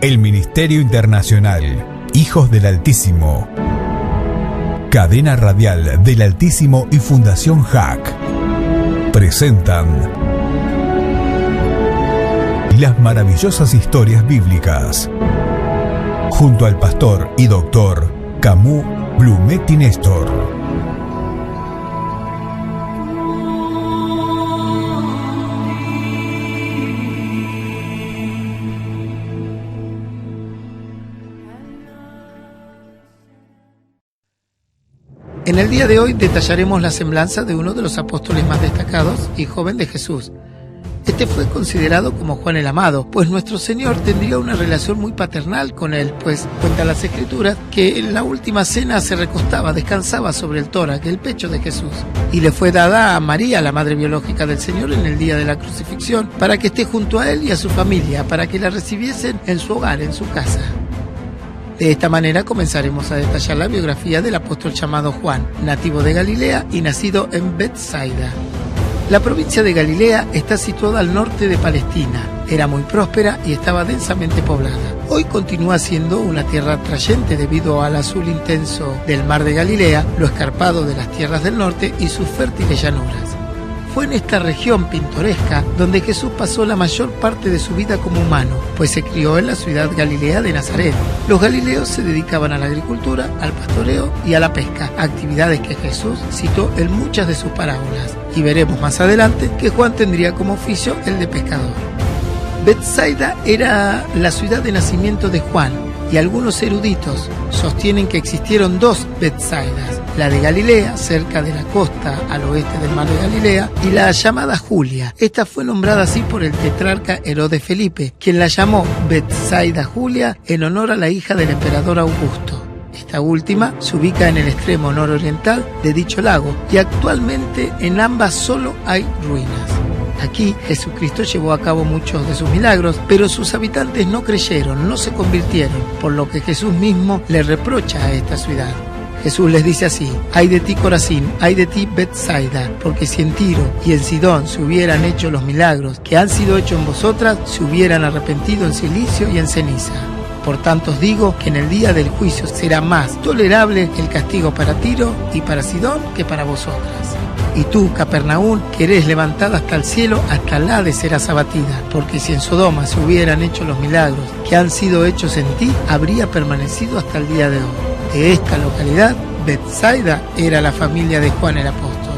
El Ministerio Internacional Hijos del Altísimo, Cadena Radial del Altísimo y Fundación JAC presentan las maravillosas historias bíblicas, junto al pastor y doctor Camus Blumetti Néstor. En el día de hoy detallaremos la semblanza de uno de los apóstoles más destacados y joven de Jesús. Este fue considerado como Juan el Amado, pues nuestro Señor tendría una relación muy paternal con él, pues cuentan las Escrituras que en la última cena se recostaba, descansaba sobre el tórax, el pecho de Jesús, y le fue dada a María, la madre biológica del Señor, en el día de la crucifixión, para que esté junto a él y a su familia, para que la recibiesen en su hogar, en su casa. De esta manera comenzaremos a detallar la biografía del apóstol llamado Juan, nativo de Galilea y nacido en Betsaida. La provincia de Galilea está situada al norte de Palestina. Era muy próspera y estaba densamente poblada. Hoy continúa siendo una tierra atrayente debido al azul intenso del mar de Galilea, lo escarpado de las tierras del norte y sus fértiles llanuras. Fue en esta región pintoresca donde Jesús pasó la mayor parte de su vida como humano, pues se crió en la ciudad galilea de Nazaret. Los galileos se dedicaban a la agricultura, al pastoreo y a la pesca, actividades que Jesús citó en muchas de sus parábolas. Y veremos más adelante que Juan tendría como oficio el de pescador. Betsaida era la ciudad de nacimiento de Juan, y algunos eruditos sostienen que existieron dos Betsaidas, la de Galilea, cerca de la costa al oeste del mar de Galilea, y la llamada Julia. Esta fue nombrada así por el tetrarca Herodes Felipe, quien la llamó Betsaida Julia en honor a la hija del emperador Augusto. Esta última se ubica en el extremo nororiental de dicho lago, y actualmente en ambas solo hay ruinas. Aquí Jesucristo llevó a cabo muchos de sus milagros, pero sus habitantes no creyeron, no se convirtieron, por lo que Jesús mismo le reprocha a esta ciudad. Jesús les dice así: «Ay de ti, Corazín, ay de ti, Betsaida, porque si en Tiro y en Sidón se hubieran hecho los milagros que han sido hechos en vosotras, se hubieran arrepentido en silicio y en ceniza. Por tanto os digo que en el día del juicio será más tolerable el castigo para Tiro y para Sidón que para vosotras. Y tú, Capernaum, que eres levantada hasta el cielo, hasta el Hades serás abatida, porque si en Sodoma se hubieran hecho los milagros que han sido hechos en ti, habría permanecido hasta el día de hoy». De esta localidad, Betsaida era la familia de Juan el apóstol.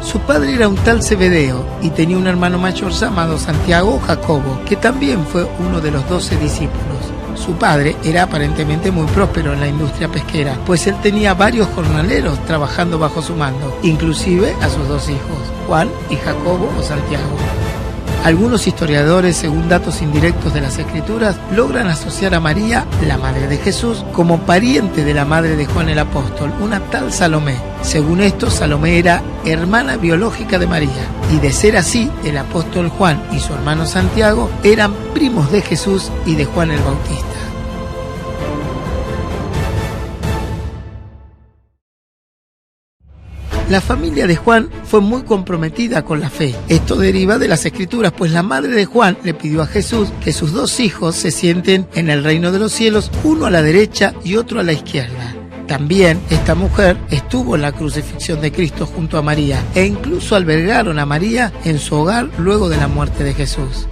Su padre era un tal Zebedeo y tenía un hermano mayor llamado Santiago o Jacobo, que también fue uno de los 12 discípulos. Su padre era aparentemente muy próspero en la industria pesquera, pues él tenía varios jornaleros trabajando bajo su mando, inclusive a sus dos hijos, Juan y Jacobo o Santiago. Algunos historiadores, según datos indirectos de las Escrituras, logran asociar a María, la madre de Jesús, como pariente de la madre de Juan el apóstol, una tal Salomé. Según esto, Salomé era hermana biológica de María, y de ser así, el apóstol Juan y su hermano Santiago eran primos de Jesús y de Juan el Bautista. La familia de Juan fue muy comprometida con la fe. Esto deriva de las Escrituras, pues la madre de Juan le pidió a Jesús que sus dos hijos se sienten en el reino de los cielos, uno a la derecha y otro a la izquierda. También esta mujer estuvo en la crucifixión de Cristo junto a María, e incluso albergaron a María en su hogar luego de la muerte de Jesús.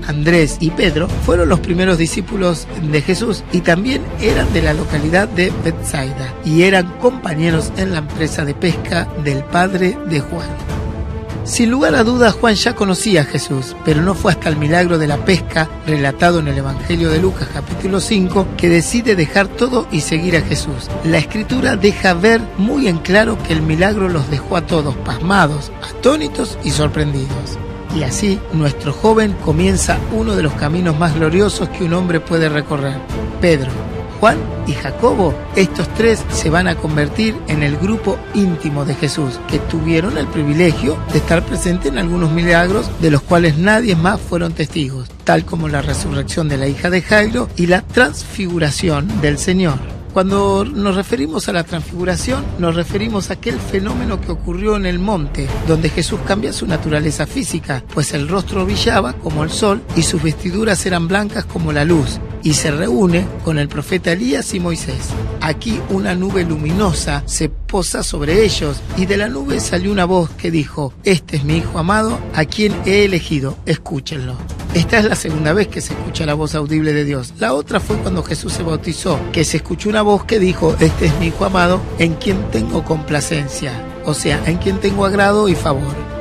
Andrés y Pedro fueron los primeros discípulos de Jesús y también eran de la localidad de Betsaida y eran compañeros en la empresa de pesca del padre de Juan. Sin lugar a dudas, Juan ya conocía a Jesús, pero no fue hasta el milagro de la pesca, relatado en el Evangelio de Lucas capítulo 5, que decide dejar todo y seguir a Jesús. La Escritura deja ver muy en claro que el milagro los dejó a todos pasmados, atónitos y sorprendidos. Y así, nuestro joven comienza uno de los caminos más gloriosos que un hombre puede recorrer. Pedro, Juan y Jacobo, estos tres se van a convertir en el grupo íntimo de Jesús, que tuvieron el privilegio de estar presentes en algunos milagros de los cuales nadie más fueron testigos, tal como la resurrección de la hija de Jairo y la transfiguración del Señor. Cuando nos referimos a la transfiguración, nos referimos a aquel fenómeno que ocurrió en el monte, donde Jesús cambia su naturaleza física, pues el rostro brillaba como el sol y sus vestiduras eran blancas como la luz, y se reúne con el profeta Elías y Moisés. Aquí una nube luminosa se posa sobre ellos, y de la nube salió una voz que dijo: este es mi Hijo amado, a quien he elegido, escúchenlo. Esta es la segunda vez que se escucha la voz audible de Dios. La otra fue cuando Jesús se bautizó, que se escuchó una voz que dijo: este es mi Hijo amado, en quien tengo complacencia, o sea, en quien tengo agrado y favor.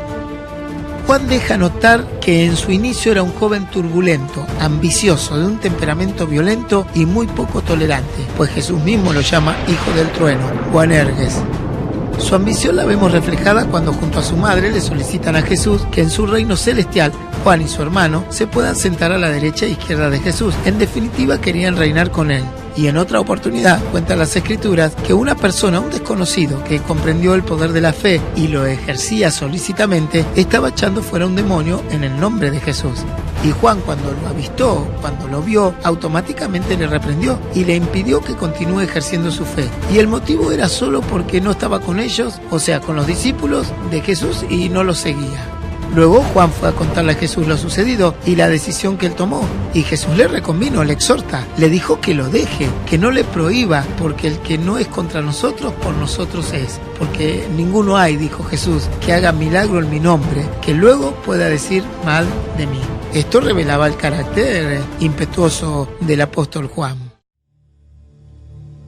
Juan deja notar que en su inicio era un joven turbulento, ambicioso, de un temperamento violento y muy poco tolerante, pues Jesús mismo lo llama Hijo del Trueno, Boanerges. Su ambición la vemos reflejada cuando junto a su madre le solicitan a Jesús que en su reino celestial Juan y su hermano se puedan sentar a la derecha e izquierda de Jesús. En definitiva, querían reinar con él. Y en otra oportunidad cuentan las Escrituras que una persona, un desconocido, que comprendió el poder de la fe y lo ejercía solícitamente, estaba echando fuera un demonio en el nombre de Jesús. Y Juan, cuando lo avistó, cuando lo vio, automáticamente le reprendió y le impidió que continúe ejerciendo su fe. Y el motivo era solo porque no estaba con ellos, o sea, con los discípulos de Jesús, y no los seguía. Luego Juan fue a contarle a Jesús lo sucedido y la decisión que él tomó. Y Jesús le reconvino, le exhorta, le dijo que lo deje, que no le prohíba, porque el que no es contra nosotros, por nosotros es. Porque ninguno hay, dijo Jesús, que haga milagro en mi nombre, que luego pueda decir mal de mí. Esto revelaba el carácter impetuoso del apóstol Juan.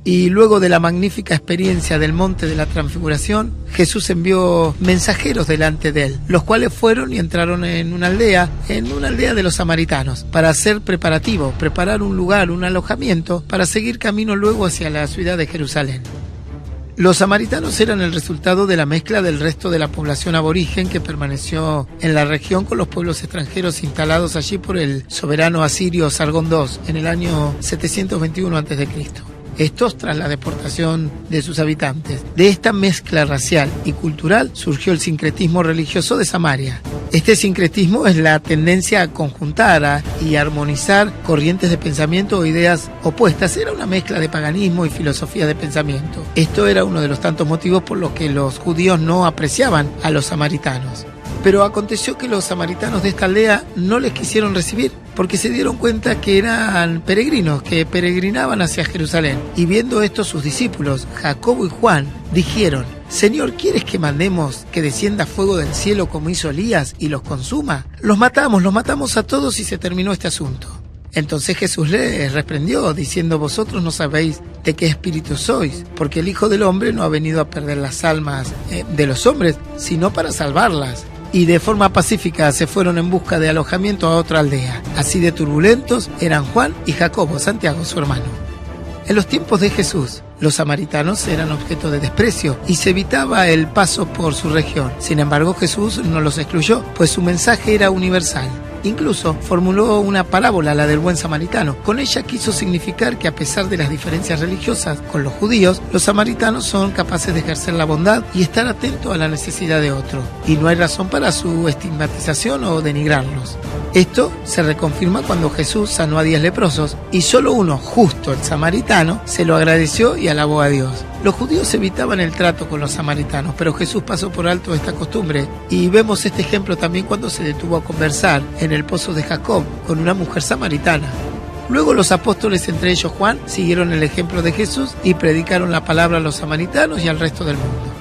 Y luego de la magnífica experiencia del monte de la transfiguración, Jesús envió mensajeros delante de él, los cuales fueron y entraron en una aldea de los samaritanos, para hacer preparativos, preparar un lugar, un alojamiento, para seguir camino luego hacia la ciudad de Jerusalén. Los samaritanos eran el resultado de la mezcla del resto de la población aborigen que permaneció en la región con los pueblos extranjeros instalados allí por el soberano asirio Sargón II en el año 721 a.C. Estos tras la deportación de sus habitantes. De esta mezcla racial y cultural surgió el sincretismo religioso de Samaria. Este sincretismo es la tendencia a conjuntar y armonizar corrientes de pensamiento o ideas opuestas. Era una mezcla de paganismo y filosofía de pensamiento. Esto era uno de los tantos motivos por los que los judíos no apreciaban a los samaritanos. Pero aconteció que los samaritanos de esta aldea no les quisieron recibir, porque se dieron cuenta que eran peregrinos, que peregrinaban hacia Jerusalén. Y viendo esto sus discípulos, Jacobo y Juan, dijeron: Señor, ¿quieres que mandemos que descienda fuego del cielo como hizo Elías y los consuma? Los matamos a todos y se terminó este asunto. Entonces Jesús les reprendió, diciendo: vosotros no sabéis de qué espíritu sois, porque el Hijo del Hombre no ha venido a perder las almas de los hombres, sino para salvarlas. Y de forma pacífica se fueron en busca de alojamiento a otra aldea. Así de turbulentos eran Juan y Jacobo, Santiago su hermano. En los tiempos de Jesús, los samaritanos eran objeto de desprecio y se evitaba el paso por su región. Sin embargo, Jesús no los excluyó, pues su mensaje era universal. Incluso formuló una parábola, la del buen samaritano. Con ella quiso significar que a pesar de las diferencias religiosas con los judíos, los samaritanos son capaces de ejercer la bondad y estar atentos a la necesidad de otro. Y no hay razón para su estigmatización o denigrarlos. Esto se reconfirma cuando Jesús sanó a 10 leprosos y solo uno, justo el samaritano, se lo agradeció y alabó a Dios. Los judíos evitaban el trato con los samaritanos, pero Jesús pasó por alto esta costumbre y vemos este ejemplo también cuando se detuvo a conversar en el pozo de Jacob con una mujer samaritana. Luego los apóstoles, entre ellos Juan, siguieron el ejemplo de Jesús y predicaron la palabra a los samaritanos y al resto del mundo.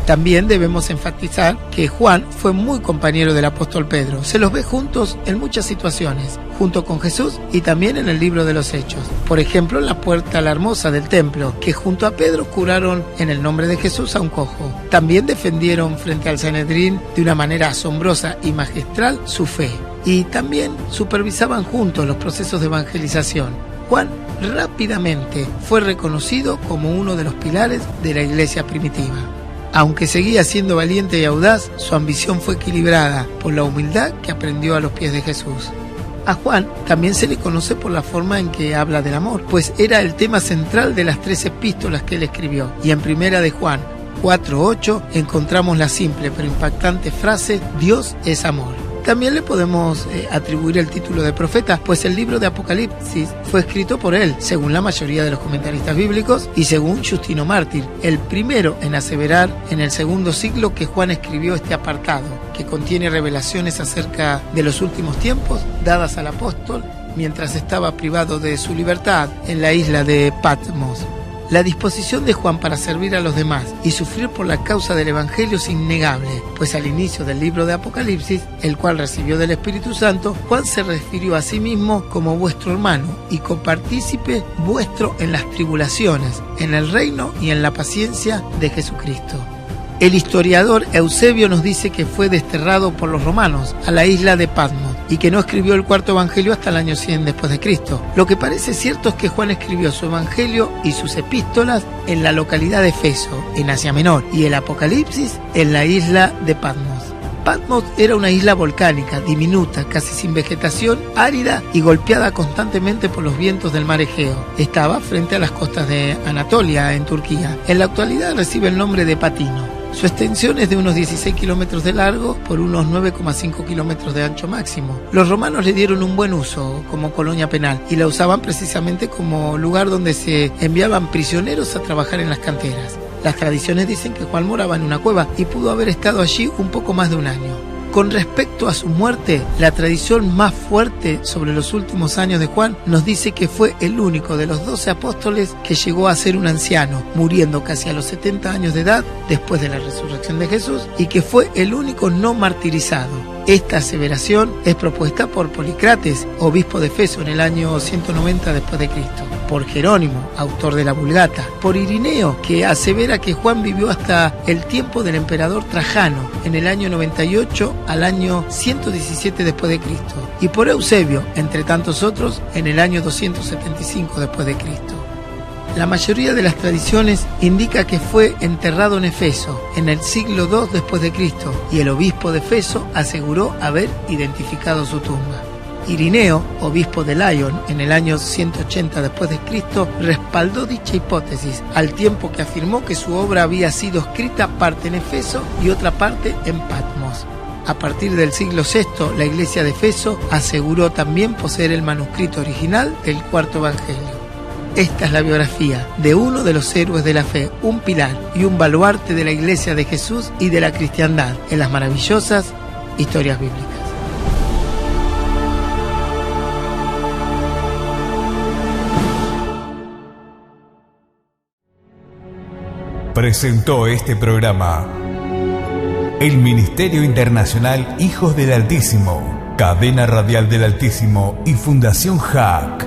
También debemos enfatizar que Juan fue muy compañero del apóstol Pedro. Se los ve juntos en muchas situaciones, junto con Jesús y también en el libro de los Hechos. Por ejemplo, en la puerta la hermosa del templo, que junto a Pedro curaron en el nombre de Jesús a un cojo. También defendieron frente al Sanedrín de una manera asombrosa y magistral su fe. Y también supervisaban juntos los procesos de evangelización. Juan rápidamente fue reconocido como uno de los pilares de la iglesia primitiva. Aunque seguía siendo valiente y audaz, su ambición fue equilibrada por la humildad que aprendió a los pies de Jesús. A Juan también se le conoce por la forma en que habla del amor, pues era el tema central de las 3 epístolas que él escribió. Y en primera de Juan 4:8 encontramos la simple pero impactante frase: Dios es amor. También le podemos atribuir el título de profeta, pues el libro de Apocalipsis fue escrito por él, según la mayoría de los comentaristas bíblicos y según Justino Mártir, el primero en aseverar en el segundo siglo que Juan escribió este apartado, que contiene revelaciones acerca de los últimos tiempos dadas al apóstol mientras estaba privado de su libertad en la isla de Patmos. La disposición de Juan para servir a los demás y sufrir por la causa del Evangelio es innegable, pues al inicio del libro de Apocalipsis, el cual recibió del Espíritu Santo, Juan se refirió a sí mismo como vuestro hermano y copartícipe vuestro en las tribulaciones, en el reino y en la paciencia de Jesucristo. El historiador Eusebio nos dice que fue desterrado por los romanos a la isla de Patmos y que no escribió el cuarto evangelio hasta el año 100 después de Cristo. Lo que parece cierto es que Juan escribió su evangelio y sus epístolas en la localidad de Efeso, en Asia Menor, y el Apocalipsis en la isla de Patmos. Patmos era una isla volcánica, diminuta, casi sin vegetación, árida y golpeada constantemente por los vientos del mar Egeo. Estaba frente a las costas de Anatolia, en Turquía. En la actualidad recibe el nombre de Patino. Su extensión es de unos 16 kilómetros de largo por unos 9,5 kilómetros de ancho máximo. Los romanos le dieron un buen uso como colonia penal y la usaban precisamente como lugar donde se enviaban prisioneros a trabajar en las canteras. Las tradiciones dicen que Juan moraba en una cueva y pudo haber estado allí un poco más de un año. Con respecto a su muerte, la tradición más fuerte sobre los últimos años de Juan nos dice que fue el único de los 12 apóstoles que llegó a ser un anciano, muriendo casi a los 70 años de edad después de la resurrección de Jesús, y que fue el único no martirizado. Esta aseveración es propuesta por Policrates, obispo de Efeso en el año 190 después de Cristo, por Jerónimo, autor de la Vulgata, por Irineo, que asevera que Juan vivió hasta el tiempo del emperador Trajano, en el año 98 al año 117 después de Cristo, y por Eusebio, entre tantos otros, en el año 275 después de Cristo. La mayoría de las tradiciones indica que fue enterrado en Efeso en el siglo II después de Cristo, y el obispo de Efeso aseguró haber identificado su tumba. Irineo, obispo de Lyon, en el año 180 después de Cristo, respaldó dicha hipótesis, al tiempo que afirmó que su obra había sido escrita parte en Efeso y otra parte en Patmos. A partir del siglo VI, la iglesia de Efeso aseguró también poseer el manuscrito original del cuarto evangelio. Esta es la biografía de uno de los héroes de la fe, un pilar y un baluarte de la iglesia de Jesús y de la cristiandad en las maravillosas historias bíblicas. Presentó este programa el Ministerio Internacional Hijos del Altísimo, Cadena Radial del Altísimo y Fundación HAC.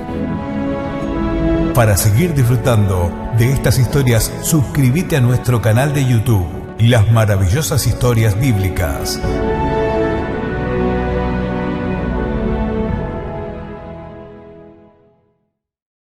Para seguir disfrutando de estas historias, suscríbete a nuestro canal de YouTube, Las Maravillosas Historias Bíblicas.